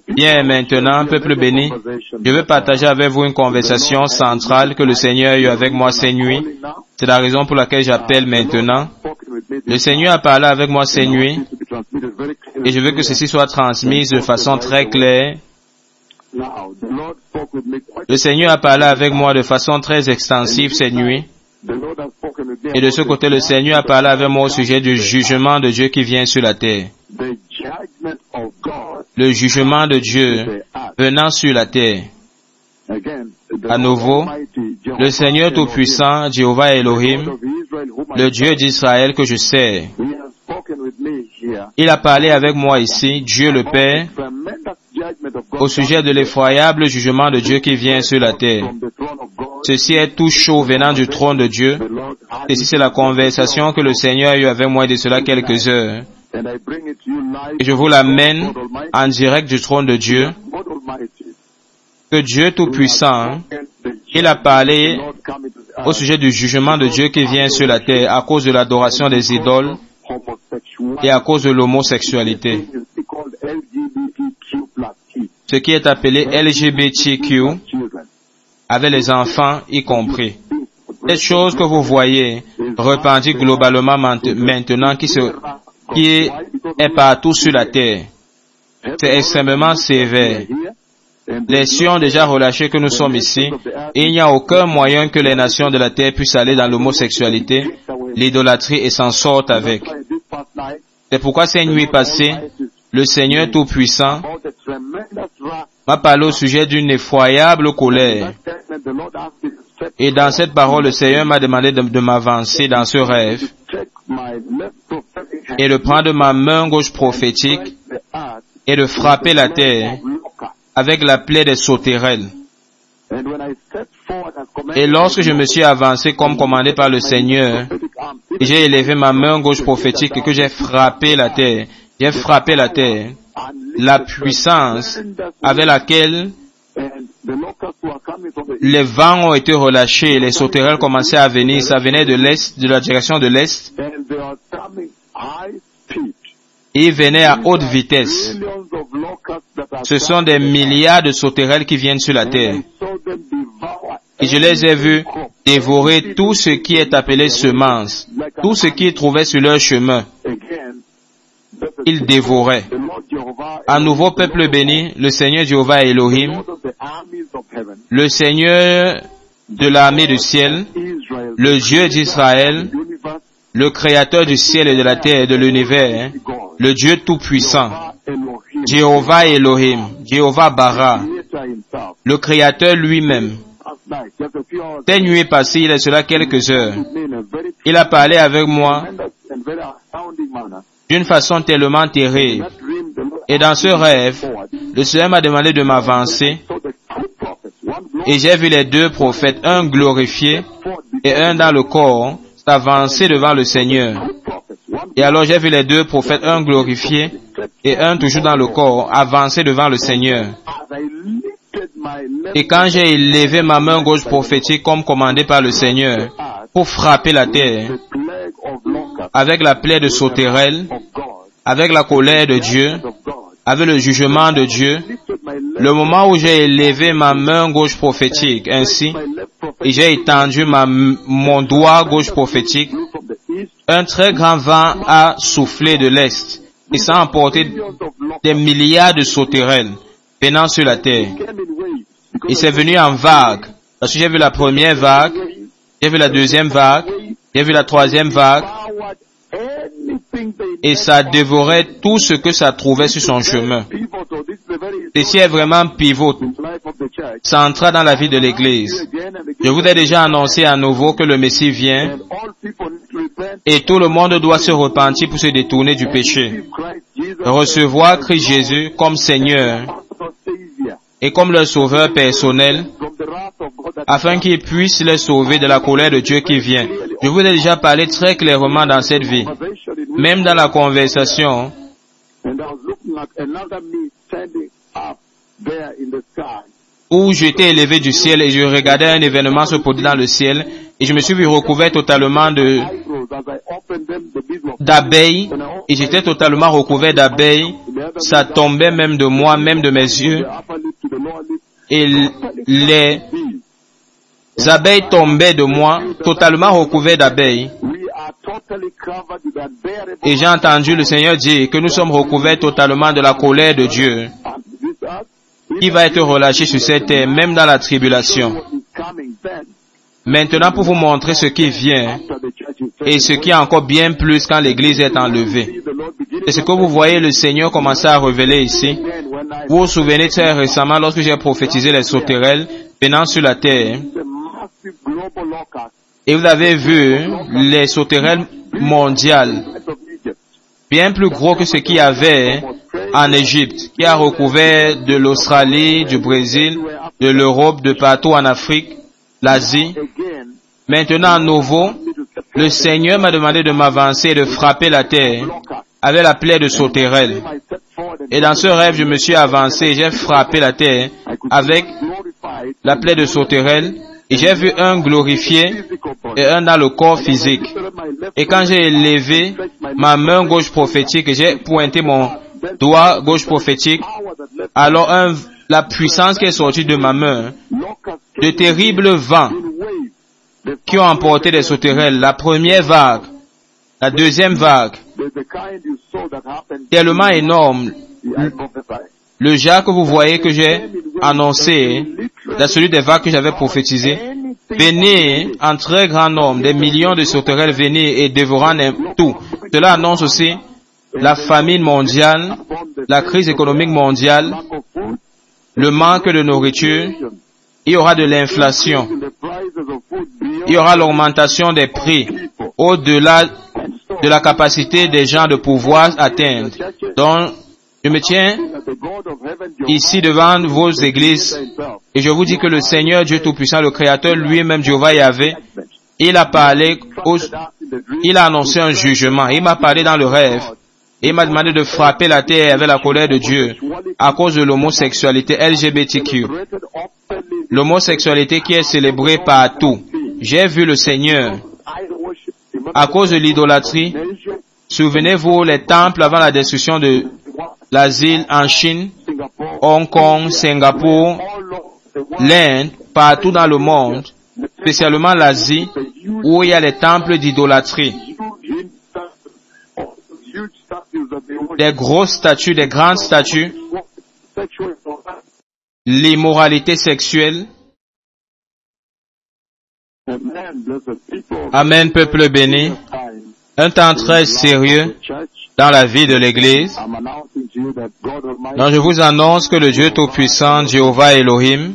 Bien, maintenant, peuple béni, je veux partager avec vous une conversation centrale que le Seigneur a eue avec moi ces nuits. C'est la raison pour laquelle j'appelle maintenant. Le Seigneur a parlé avec moi ces nuits et je veux que ceci soit transmis de façon très claire. Le Seigneur a parlé avec moi de façon très extensive cette nuit. Et de ce côté, le Seigneur a parlé avec moi au sujet du jugement de Dieu qui vient sur la terre. Le jugement de Dieu venant sur la terre. À nouveau, le Seigneur Tout-Puissant, Jéhovah Elohim, le Dieu d'Israël que je sers, il a parlé avec moi ici, Dieu le Père, au sujet de l'effroyable jugement de Dieu qui vient sur la terre. Ceci est tout chaud venant du trône de Dieu. Ceci c'est la conversation que le Seigneur a eue avec moi de cela quelques heures. Et je vous l'amène en direct du trône de Dieu. Que Dieu Tout-Puissant, il a parlé au sujet du jugement de Dieu qui vient sur la terre à cause de l'adoration des idoles et à cause de l'homosexualité. Ce qui est appelé LGBTQ, avec les enfants y compris. Cette chose que vous voyez répandue globalement maintenant qui est partout sur la terre. C'est extrêmement sévère. Les cieux ont déjà relâché que nous sommes ici et il n'y a aucun moyen que les nations de la terre puissent aller dans l'homosexualité, l'idolâtrie et s'en sortent avec. C'est pourquoi ces nuits passées, le Seigneur Tout-Puissant m'a parlé au sujet d'une effroyable colère. Et dans cette parole, le Seigneur m'a demandé de m'avancer dans ce rêve et de prendre ma main gauche prophétique et de frapper la terre avec la plaie des sauterelles. Et lorsque je me suis avancé comme commandé par le Seigneur, et j'ai élevé ma main gauche prophétique et que j'ai frappé la terre, la puissance avec laquelle les vents ont été relâchés, les sauterelles commençaient à venir, ça venait de l'est, de la direction de l'est. Ils venaient à haute vitesse. Ce sont des milliards de sauterelles qui viennent sur la terre. Et je les ai vus dévorer tout ce qui est appelé semence, tout ce qu'ils trouvaient sur leur chemin. Ils dévoraient. À nouveau, peuple béni, le Seigneur Jéhovah Elohim, le Seigneur de l'armée du ciel, le Dieu d'Israël, le Créateur du ciel et de la terre et de l'univers, le Dieu Tout-Puissant, Jéhovah Elohim, Jéhovah Bara, le Créateur lui-même. Cette nuit passée, il est cela quelques heures. Il a parlé avec moi d'une façon tellement terrible. Et dans ce rêve, le Seigneur m'a demandé de m'avancer. Et j'ai vu les deux prophètes, un glorifié et un dans le corps, s'avancer devant le Seigneur. Et alors j'ai vu les deux prophètes, un glorifié et un toujours dans le corps, avancer devant le Seigneur. Et quand j'ai élevé ma main gauche prophétique comme commandé par le Seigneur pour frapper la terre avec la plaie de sauterelles, avec la colère de Dieu, avec le jugement de Dieu, le moment où j'ai élevé ma main gauche prophétique ainsi, et j'ai étendu mon doigt gauche prophétique, un très grand vent a soufflé de l'est et ça a emporté des milliards de sauterelles venant sur la terre. Et c'est venu en vague. Parce que j'ai vu la première vague, j'ai vu la deuxième vague, j'ai vu la troisième vague, et ça dévorait tout ce que ça trouvait sur son chemin. Ceci est vraiment pivot, central dans la vie de l'Église. Je vous ai déjà annoncé à nouveau que le Messie vient, et tout le monde doit se repentir pour se détourner du péché, recevoir Christ Jésus comme Seigneur et comme leur sauveur personnel, afin qu'il puisse les sauver de la colère de Dieu qui vient. Je vous ai déjà parlé très clairement dans cette vie. Même dans la conversation, où j'étais élevé du ciel et je regardais un événement se produire dans le ciel, et je me suis vu recouvert totalement d'abeilles, et j'étais totalement recouvert d'abeilles, ça tombait même de moi, même de mes yeux, et les abeilles tombaient de moi, totalement recouvertes d'abeilles. Et j'ai entendu le Seigneur dire que nous sommes recouverts totalement de la colère de Dieu, qui va être relâché sur cette terre, même dans la tribulation. Maintenant, pour vous montrer ce qui vient, et ce qui est encore bien plus quand l'Église est enlevée. C'est ce que vous voyez le Seigneur commencer à révéler ici. Vous vous souvenez très récemment, lorsque j'ai prophétisé les sauterelles venant sur la terre, et vous avez vu les sauterelles mondiales, bien plus gros que ce qu'il y avait en Égypte, qui a recouvert de l'Australie, du Brésil, de l'Europe, de partout en Afrique, l'Asie. Maintenant, à nouveau, le Seigneur m'a demandé de m'avancer et de frapper la terre avec la plaie de sauterelles. Et dans ce rêve, je me suis avancé et j'ai frappé la terre avec la plaie de sauterelles. Et j'ai vu un glorifié et un dans le corps physique. Et quand j'ai élevé ma main gauche prophétique et j'ai pointé mon doigt gauche prophétique, alors la puissance qui est sortie de ma main, de terribles vents qui ont emporté des sauterelles, la première vague, la deuxième vague, tellement énorme. Le jar que vous voyez que j'ai annoncé, dans celui des vagues que j'avais prophétisé, venez en très grand nombre, des millions de sauterelles venez et dévorant tout. Cela annonce aussi la famine mondiale, la crise économique mondiale, le manque de nourriture, il y aura de l'inflation, il y aura l'augmentation des prix au-delà de la capacité des gens de pouvoir atteindre. Donc, je me tiens ici devant vos églises et je vous dis que le Seigneur Dieu Tout-Puissant, le Créateur lui-même, Jéhovah Yahvé, il a parlé, il a annoncé un jugement. Il m'a parlé dans le rêve. Il m'a demandé de frapper la terre avec la colère de Dieu à cause de l'homosexualité LGBTQ. L'homosexualité qui est célébrée partout. J'ai vu le Seigneur à cause de l'idolâtrie. Souvenez-vous les temples avant la destruction de l'asile en Chine, Hong Kong, Singapour, l'Inde, partout dans le monde, spécialement l'Asie, où il y a les temples d'idolâtrie. Des grosses statues, des grandes statues, l'immoralité sexuelle. Amen, peuple béni. Un temps très sérieux dans la vie de l'Église. Donc je vous annonce que le Dieu Tout-Puissant, Jéhovah Elohim,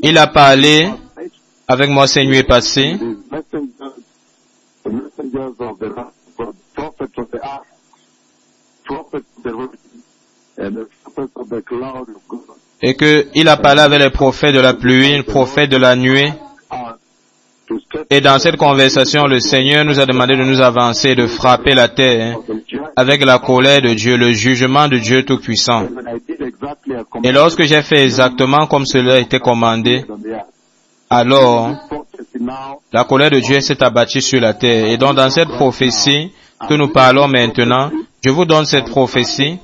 il a parlé avec moi cette nuit passée. Et qu'il a parlé avec les prophètes de la pluie, les prophètes de la nuit. Et dans cette conversation, le Seigneur nous a demandé de nous avancer, de frapper la terre avec la colère de Dieu, le jugement de Dieu Tout-Puissant. Et lorsque j'ai fait exactement comme cela était commandé, alors la colère de Dieu s'est abattue sur la terre. Et donc dans cette prophétie que nous parlons maintenant, je vous donne cette prophétie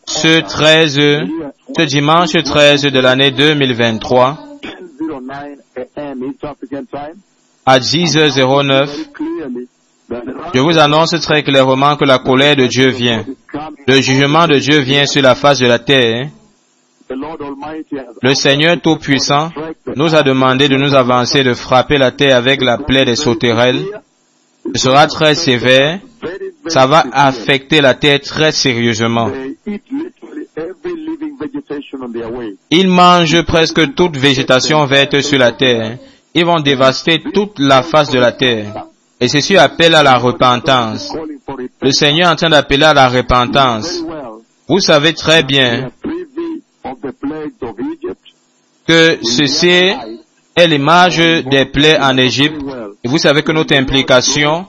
ce dimanche 13 de l'année 2023, à 10h09, je vous annonce très clairement que la colère de Dieu vient. Le jugement de Dieu vient sur la face de la terre. Le Seigneur Tout-Puissant nous a demandé de nous avancer, de frapper la terre avec la plaie des sauterelles. Ce sera très sévère. Ça va affecter la terre très sérieusement. Ils mangent presque toute végétation verte sur la terre. Ils vont dévaster toute la face de la terre. Et ceci appelle à la repentance. Le Seigneur est en train d'appeler à la repentance. Vous savez très bien que ceci est l'image des plaies en Égypte. Et vous savez que notre implication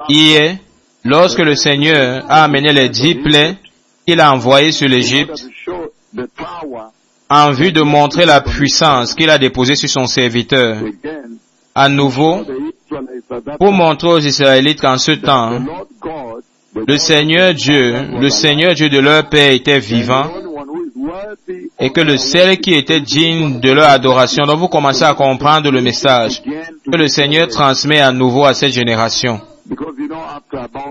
y est, lorsque le Seigneur a amené les 10 plaies qu'il a envoyées sur l'Égypte, en vue de montrer la puissance qu'il a déposée sur son serviteur. À nouveau, pour montrer aux Israélites qu'en ce temps, le Seigneur Dieu de leur père était vivant et que le seul qui était digne de leur adoration. Donc vous commencez à comprendre le message que le Seigneur transmet à nouveau à cette génération.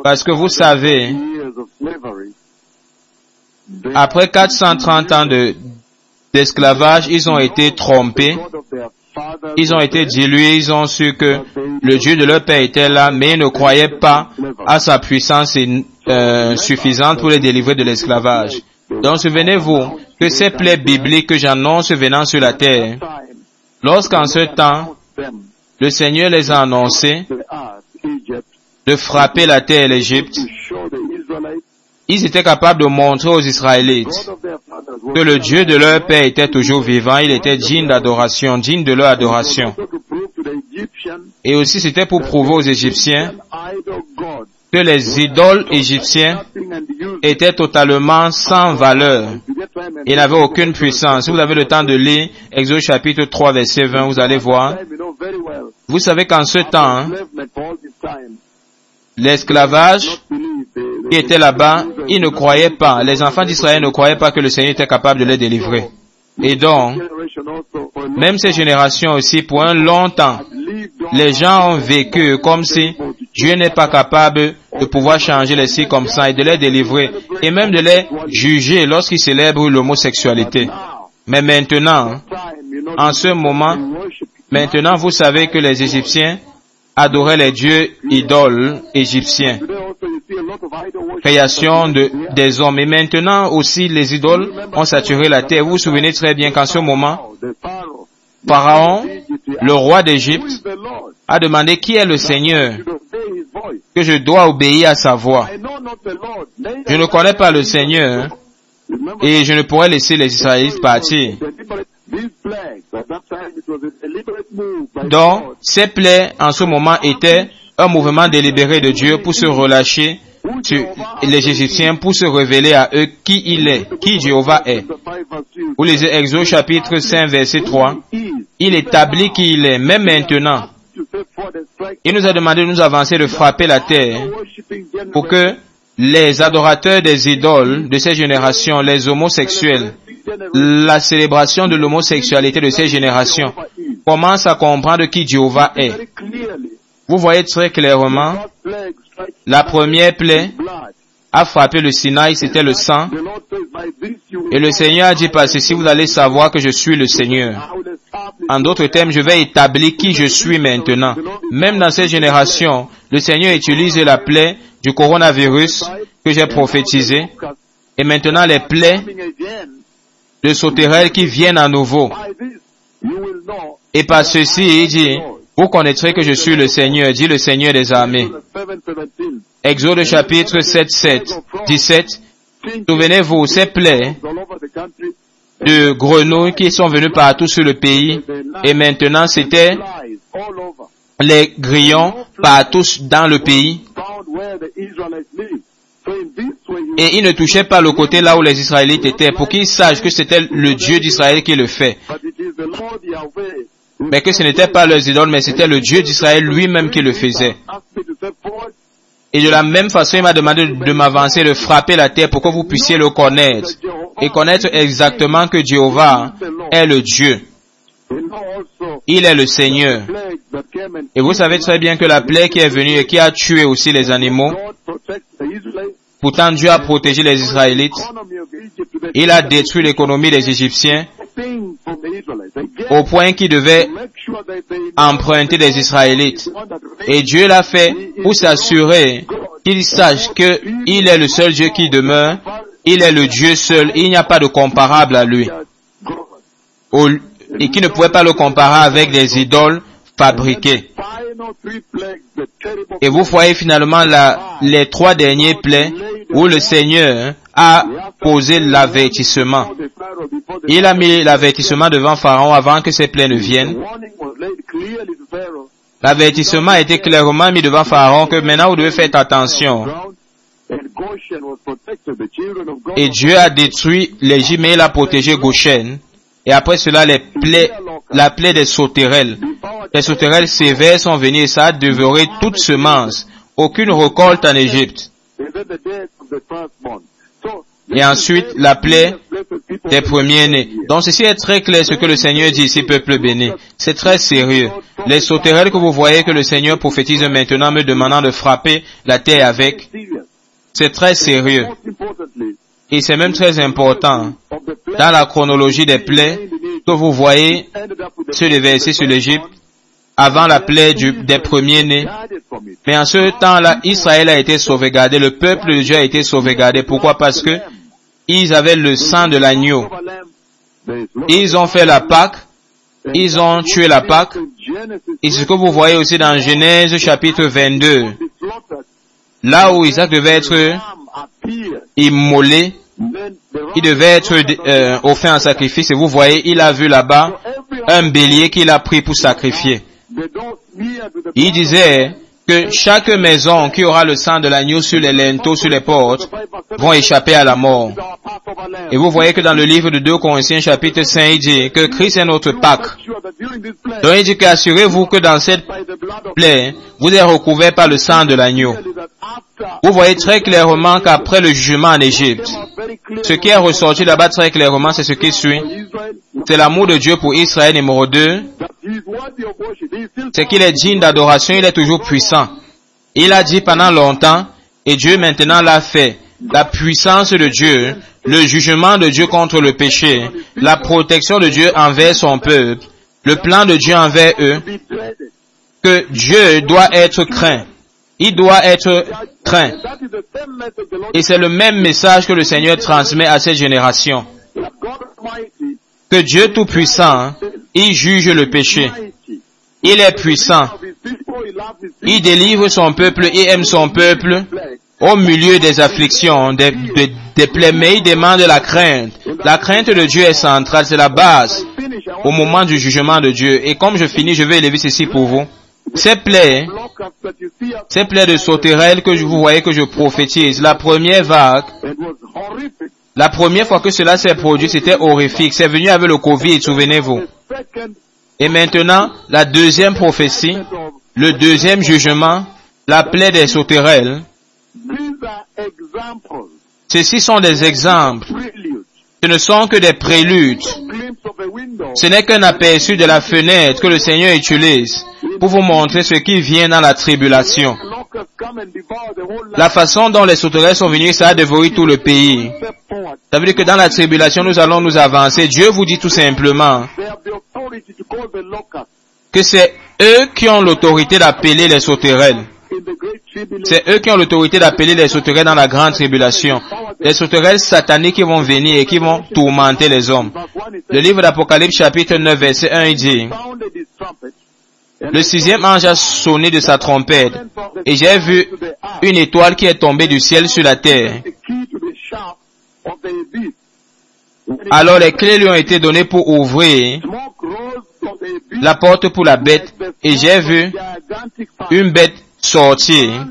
Parce que vous savez, après 430 ans d'esclavage, ils ont été trompés, ils ont été dilués, ils ont su que le Dieu de leur père était là, mais ils ne croyaient pas à sa puissance suffisante pour les délivrer de l'esclavage. Donc souvenez-vous que ces plaies bibliques que j'annonce venant sur la terre, lorsqu'en ce temps, le Seigneur les a annoncés de frapper la terre et l'Égypte, ils étaient capables de montrer aux Israélites que le Dieu de leur père était toujours vivant, il était digne d'adoration, digne de leur adoration. Et aussi c'était pour prouver aux Égyptiens que les idoles égyptiens étaient totalement sans valeur et n'avaient aucune puissance. Si vous avez le temps de lire Exode chapitre 3 verset 20, vous allez voir. Vous savez qu'en ce temps, l'esclavage qui était là-bas, ils ne croyaient pas, les enfants d'Israël ne croyaient pas que le Seigneur était capable de les délivrer. Et donc, même ces générations aussi, pour un long temps, les gens ont vécu comme si Dieu n'est pas capable de pouvoir changer les circonstances et de les délivrer, et même de les juger lorsqu'ils célèbrent l'homosexualité. Mais maintenant, en ce moment, maintenant vous savez que les Égyptiens adoraient les dieux idoles égyptiens, création des hommes. Et maintenant aussi les idoles ont saturé la terre. Vous vous souvenez très bien qu'en ce moment, Pharaon, le roi d'Égypte, a demandé qui est le Seigneur, que je dois obéir à sa voix. Je ne connais pas le Seigneur et je ne pourrais laisser les Israélites partir. Donc, ces plaies en ce moment étaient un mouvement délibéré de Dieu pour se relâcher sur les Égyptiens, pour se révéler à eux qui il est, qui Jéhovah est. Vous lisez Exode chapitre 5 verset 3, il établit qui il est, même maintenant. Il nous a demandé de nous avancer, de frapper la terre pour que les adorateurs des idoles de ces générations, les homosexuels, la célébration de l'homosexualité de ces générations, commencent à comprendre qui Jéhovah est. Vous voyez très clairement, la première plaie a frappé le Sinaï, c'était le sang. Et le Seigneur a dit, parce que si vous allez savoir que je suis le Seigneur. En d'autres termes, je vais établir qui je suis maintenant. Même dans cette génération, le Seigneur utilise la plaie du coronavirus que j'ai prophétisé. Et maintenant, les plaies de sauterelles qui viennent à nouveau. Et par ceci, il dit, vous connaîtrez que je suis le Seigneur, dit le Seigneur des armées. Exode chapitre 7, 17. Souvenez-vous, ces plaies de grenouilles qui sont venues partout sur le pays, et maintenant c'était les grillons partout dans le pays. Et ils ne touchaient pas le côté là où les Israélites étaient, pour qu'ils sachent que c'était le Dieu d'Israël qui le fait. Mais que ce n'était pas leurs idoles, mais c'était le Dieu d'Israël lui-même qui le faisait. Et de la même façon, il m'a demandé de m'avancer, de frapper la terre pour que vous puissiez le connaître. Et connaître exactement que Jéhovah est le Dieu. Il est le Seigneur. Et vous savez très bien que la plaie qui est venue et qui a tué aussi les animaux, pourtant Dieu a protégé les Israélites. Il a détruit l'économie des Égyptiens au point qu'ils devaient emprunter des Israélites. Et Dieu l'a fait pour s'assurer qu'ils sachent qu'il est le seul Dieu qui demeure, il est le Dieu seul, il n'y a pas de comparable à lui. Et qui ne pouvait pas le comparer avec des idoles fabriquées. Et vous voyez finalement les trois derniers plaies où le Seigneur a posé l'avertissement. Il a mis l'avertissement devant Pharaon avant que ces plaies ne viennent. L'avertissement a été clairement mis devant Pharaon que maintenant vous devez faire attention. Et Dieu a détruit l'Égypte, mais il a protégé Goshen. Et après cela, la plaie des sauterelles. Les sauterelles sévères sont venues et ça a dévoré toute semence. Aucune récolte en Égypte. Et ensuite, la plaie des premiers-nés. Donc ceci est très clair ce que le Seigneur dit ici, peuple béni. C'est très sérieux. Les sauterelles que vous voyez que le Seigneur prophétise maintenant me demandant de frapper la terre avec, c'est très sérieux. Et c'est même très important. Dans la chronologie des plaies que vous voyez sur les versets sur l'Égypte, avant la plaie des premiers-nés. Mais en ce temps-là, Israël a été sauvegardé, le peuple de Dieu a été sauvegardé. Pourquoi? Parce que ils avaient le sang de l'agneau. Ils ont fait la Pâque, ils ont tué la Pâque. Et c'est ce que vous voyez aussi dans Genèse chapitre 22. Là où Isaac devait être immolé, il devait être offert en sacrifice. Et vous voyez, il a vu là-bas un bélier qu'il a pris pour sacrifier. Il disait que chaque maison qui aura le sang de l'agneau sur les linteaux, sur les portes, vont échapper à la mort. Et vous voyez que dans le livre de 2 Corinthiens chapitre 5, il dit que Christ est notre Pâque. Donc il dit qu'assurez-vous que dans cette plaie, vous êtes recouverts par le sang de l'agneau. Vous voyez très clairement qu'après le jugement en Égypte, ce qui est ressorti là-bas très clairement, c'est ce qui suit. C'est l'amour de Dieu pour Israël, numéro 2. C'est qu'il est digne d'adoration, il est toujours puissant. Il a dit pendant longtemps, et Dieu maintenant l'a fait. La puissance de Dieu, le jugement de Dieu contre le péché, la protection de Dieu envers son peuple, le plan de Dieu envers eux, que Dieu doit être craint. Il doit être craint. Et c'est le même message que le Seigneur transmet à cette génération. Que Dieu Tout-Puissant, il juge le péché. Il est puissant. Il délivre son peuple, il aime son peuple au milieu des afflictions, des plaies, mais il demande la crainte. La crainte de Dieu est centrale, c'est la base au moment du jugement de Dieu. Et comme je finis, je vais élever ceci pour vous. Ces plaies de sauterelles que vous voyez que je prophétise, la première vague, la première fois que cela s'est produit, c'était horrifique. C'est venu avec le Covid, souvenez-vous. Et maintenant, la deuxième prophétie, le deuxième jugement, la plaie des sauterelles. Ceci sont des exemples. Ce ne sont que des préludes. Ce n'est qu'un aperçu de la fenêtre que le Seigneur utilise pour vous montrer ce qui vient dans la tribulation. La façon dont les sauterelles sont venues, ça a dévoré tout le pays. Ça veut dire que dans la tribulation, nous allons nous avancer. Dieu vous dit tout simplement que c'est eux qui ont l'autorité d'appeler les sauterelles. C'est eux qui ont l'autorité d'appeler les sauterelles dans la grande tribulation. Les sauterelles sataniques qui vont venir et qui vont tourmenter les hommes. Le livre d'Apocalypse chapitre 9 verset 1 il dit: le sixième ange a sonné de sa trompette et j'ai vu une étoile qui est tombée du ciel sur la terre. Alors les clés lui ont été données pour ouvrir la porte pour la bête et j'ai vu une bête sortir.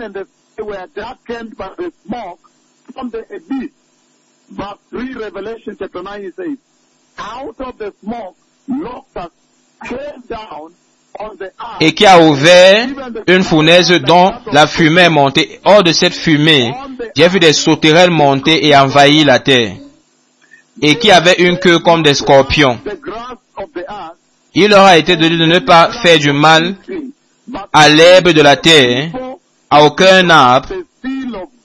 Et qui a ouvert une fournaise dont la fumée est montée. Hors de cette fumée, j'ai vu des sauterelles monter et envahir la terre. Et qui avait une queue comme des scorpions. Il leur a été donné de ne pas faire du mal à l'herbe de la terre, à aucun arbre,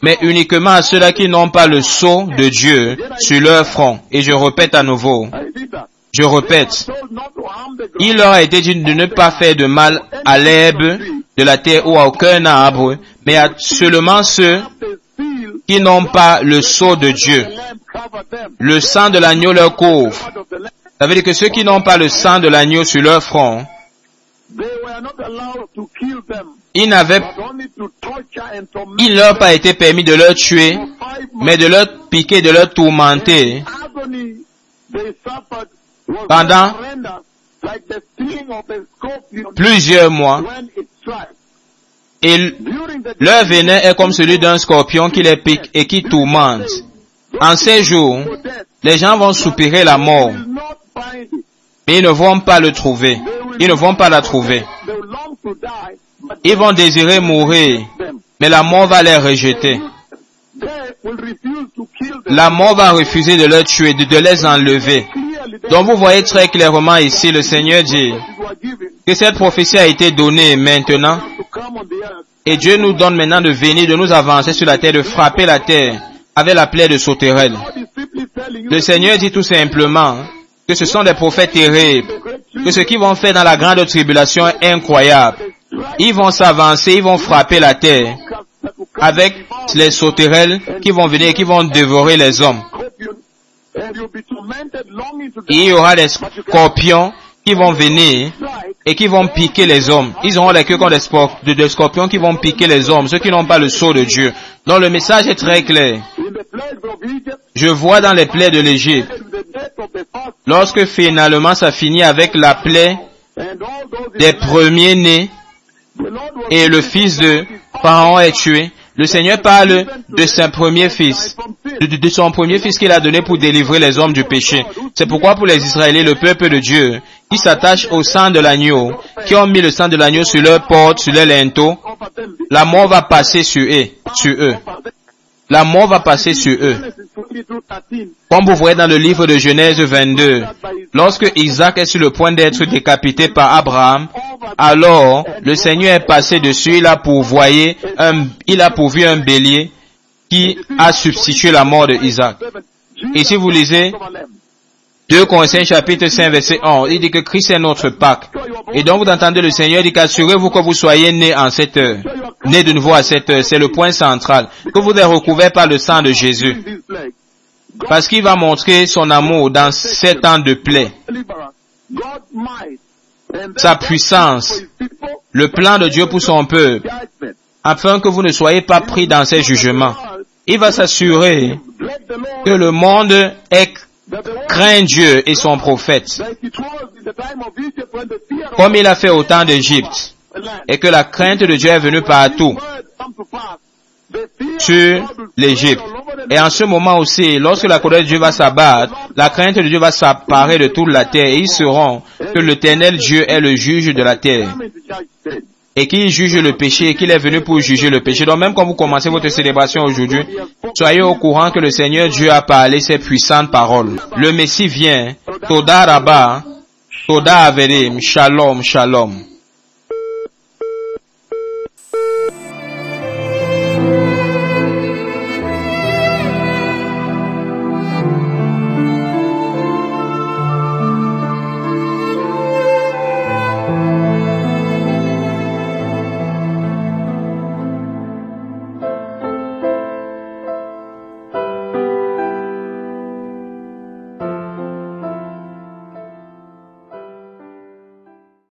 mais uniquement à ceux-là qui n'ont pas le sceau de Dieu sur leur front. Et je répète à nouveau. Je répète, il leur a été dit de ne pas faire de mal à l'herbe de la terre ou à aucun arbre, mais à seulement ceux qui n'ont pas le sceau de Dieu. Le sang de l'agneau leur couvre. Ça veut dire que ceux qui n'ont pas le sang de l'agneau sur leur front, il ne leur a pas été permis de leur tuer, mais de leur piquer, de leur tourmenter pendant plusieurs mois. Et leur venin est comme celui d'un scorpion qui les pique et qui tourmente. En ces jours, les gens vont soupirer la mort. Mais ils ne vont pas le trouver. Ils ne vont pas la trouver. Ils vont désirer mourir, mais la mort va les rejeter. la mort va refuser de les tuer, de les enlever. Donc vous voyez très clairement ici, le Seigneur dit que cette prophétie a été donnée maintenant. Et Dieu nous donne maintenant de venir, de nous avancer sur la terre, de frapper la terre avec la plaie de sauterelle. Le Seigneur dit tout simplement que ce sont des prophètes terribles, que ce qu'ils vont faire dans la grande tribulation est incroyable. Ils vont s'avancer, ils vont frapper la terre avec les sauterelles qui vont venir et qui vont dévorer les hommes. Et il y aura des scorpions qui vont venir et qui vont piquer les hommes. Ils auront les queues comme des scorpions qui vont piquer les hommes, ceux qui n'ont pas le sceau de Dieu. Donc le message est très clair. Je vois dans les plaies de l'Égypte, lorsque finalement ça finit avec la plaie des premiers-nés et le fils de Pharaon est tué, le Seigneur parle de son premier fils, de son premier fils qu'il a donné pour délivrer les hommes du péché. C'est pourquoi pour les Israéliens, le peuple de Dieu, qui s'attache au sang de l'agneau, qui ont mis le sang de l'agneau sur leurs portes, sur leurs linteaux, la mort va passer sur eux. La mort va passer sur eux. Comme vous voyez dans le livre de Genèse 22, lorsque Isaac est sur le point d'être décapité par Abraham, alors le Seigneur est passé dessus, il a pourvu un bélier qui a substitué la mort de Isaac. Et si vous lisez 2 Corinthiens chapitre 5 verset 11, il dit que Christ est notre Pâque. Et donc vous entendez le Seigneur dit qu'assurez-vous que vous soyez nés en cette heure. Nés de nouveau à cette heure, c'est le point central. Que vous êtes recouverts par le sang de Jésus. Parce qu'il va montrer son amour dans 7 ans de plaie. Sa puissance, le plan de Dieu pour son peuple, afin que vous ne soyez pas pris dans ses jugements. Il va s'assurer que le monde craint Dieu et son prophète, comme il a fait au temps d'Égypte, et que la crainte de Dieu est venue partout sur l'Égypte. Et en ce moment aussi, lorsque la colère de Dieu va s'abattre, la crainte de Dieu va s'apparaître de toute la terre, et ils sauront que l'Éternel Dieu est le juge de la terre, et qu'il juge le péché, et qu'il est venu pour juger le péché. Donc même quand vous commencez votre célébration aujourd'hui, soyez au courant que le Seigneur Dieu a parlé ces puissantes paroles. Le Messie vient. Toda Rabba, Toda Averim, Shalom, Shalom.